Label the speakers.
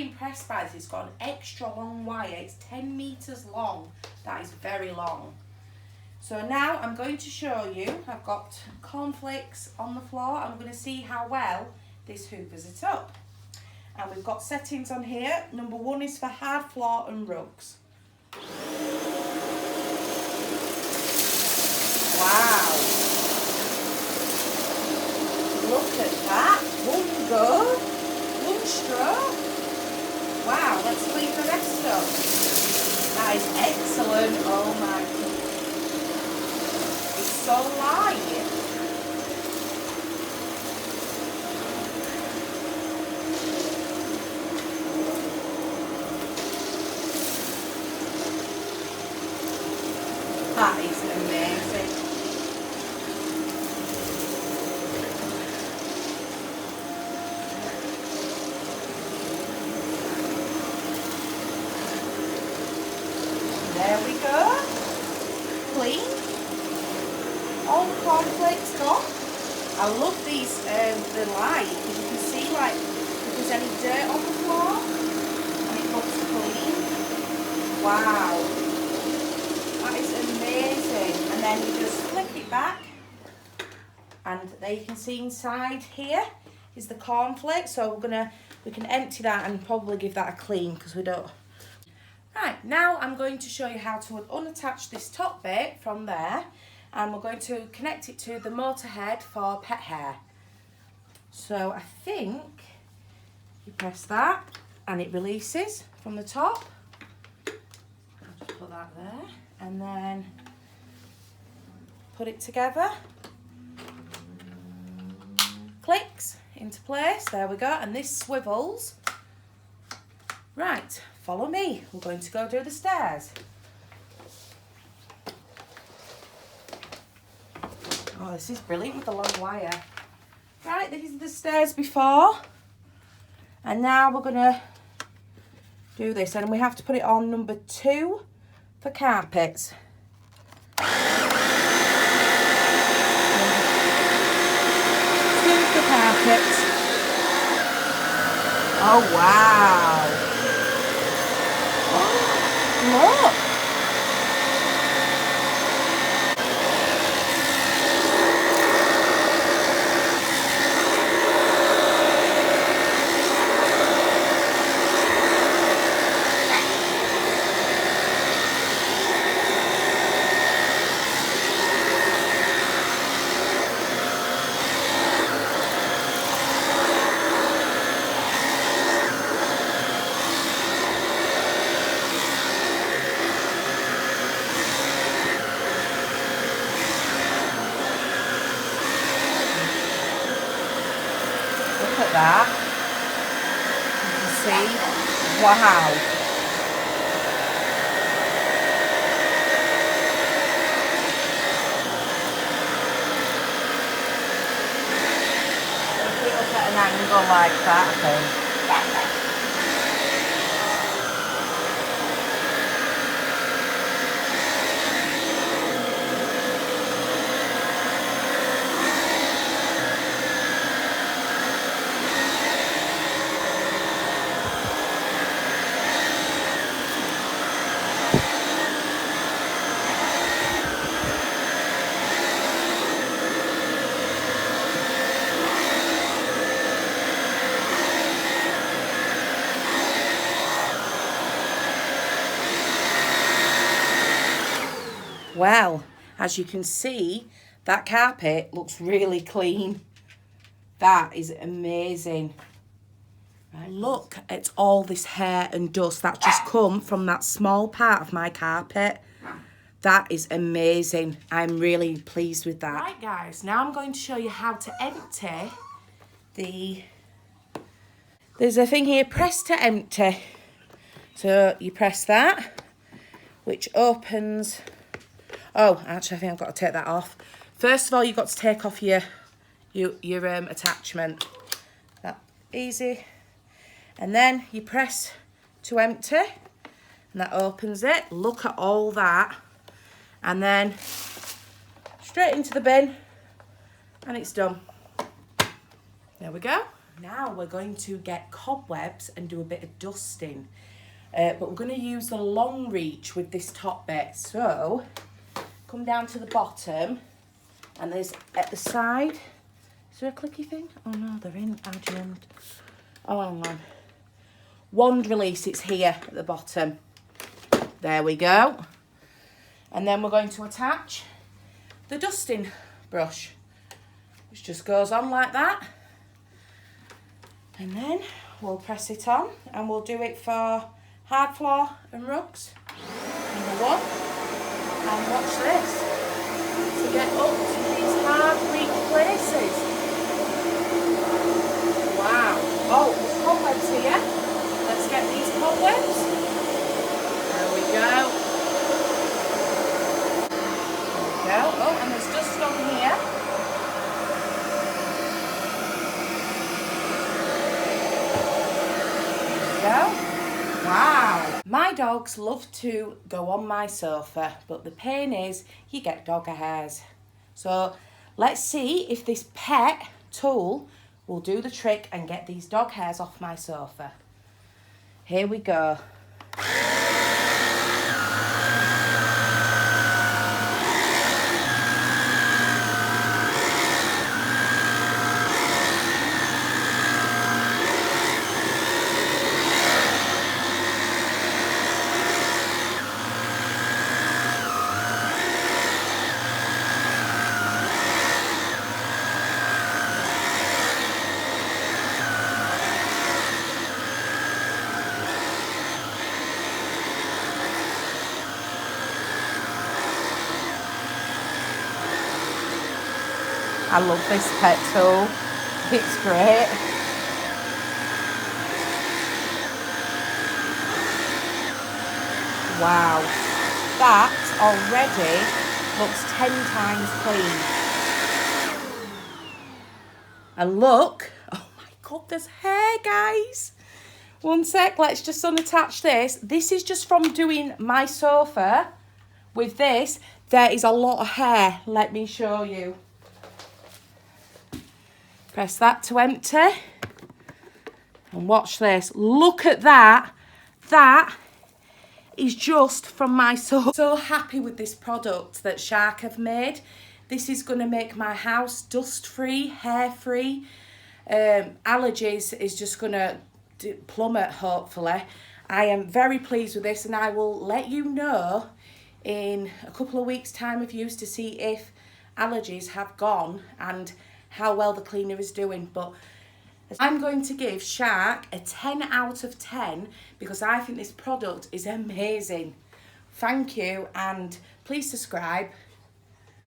Speaker 1: very impressed by this. It's got an extra long wire. It's 10 metres long. That is very long. So now I'm going to show you, I've got cornflakes on the floor. I'm going to see how well this hoovers it up. And we've got settings on here. Number 1 is for hard floor and rugs. Wow. Look at that. One go. One stroke. Wow, let's clean the rest up. That is excellent. Oh my goodness. It's so light. That is amazing. There we go. Clean. All the cornflakes gone. I love these, the light, because you can see like if there's any dirt on the floor and it looks clean. Wow. That is amazing. And then you just flip it back and there you can see inside here is the cornflakes. So we can empty that and probably give that a clean because we don't. Right, now I'm going to show you how to unattach this top bit from there, and we're going to connect it to the motor head for pet hair. So I think you press that and it releases from the top. I'll just put that there and then put it together. Clicks into place, there we go, and this swivels. Right, follow me. We're going to go do the stairs. Oh, this is brilliant with the long wire. Right, these are the stairs before. And now we're going to do this. And we have to put it on number 2 for carpets. 2 for carpets. Oh, wow. Look. Look at that. You can see. Wow. Put it up at an angle like that, I think. Well, as you can see, that carpet looks really clean. That is amazing. Right, look at all this hair and dust that's just come from that small part of my carpet. That is amazing. I'm really pleased with that. Right, guys, now I'm going to show you how to empty the... There's a thing here, press to empty. So you press that, which opens... Oh, actually, I think I've got to take that off. First of all, you've got to take off your attachment. That easy. And then you press to empty, and that opens it. Look at all that. And then straight into the bin, and it's done. There we go. Now we're going to get cobwebs and do a bit of dusting. But we're going to use the long reach with this top bit. So, come down to the bottom, and there's at the side. Is there a clicky thing? Oh no, they're in Agent. Oh, hang on. Wand release, it's here at the bottom. There we go. And then we're going to attach the dusting brush, which just goes on like that. And then we'll press it on, and we'll do it for hard floor and rugs. Number one. And watch this. To get up to these hard reach places. Wow. Oh, there's cobwebs here. Let's get these cobwebs. There we go. There we go. Oh, and there's dust on here. Go. Wow. My dogs love to go on my sofa, but the pain is you get dog hairs. So let's see if this pet tool will do the trick and get these dog hairs off my sofa. Here we go. I love this pet tool. It's great. Wow. That already looks 10 times clean. And look. Oh my God, there's hair, guys. One sec, let's just unattach this. This is just from doing my sofa with this. There is a lot of hair. Let me show you. Press that to empty. And watch this. Look at that. That is just from my sofa. So happy with this product that Shark have made. This is going to make my house dust-free, hair-free. Allergies is just going to plummet, hopefully. I am very pleased with this, and I will let you know in a couple of weeks' time of use to see if allergies have gone and how well the cleaner is doing. But I'm going to give Shark a 10 out of 10 because I think this product is amazing. Thank you, and please subscribe.